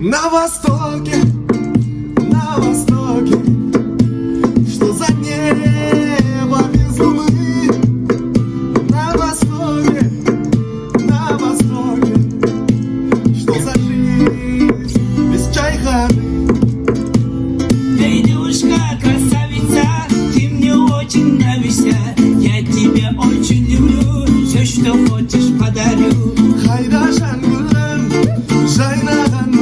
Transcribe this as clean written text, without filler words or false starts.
На востоке, что за небо без луны. На востоке, что за жизнь без чайханы. Эй, девушка, красавица, ты мне очень нравишься. Я тебя очень люблю, все, что хочешь, подарю. Хайда шангулым, жайнаган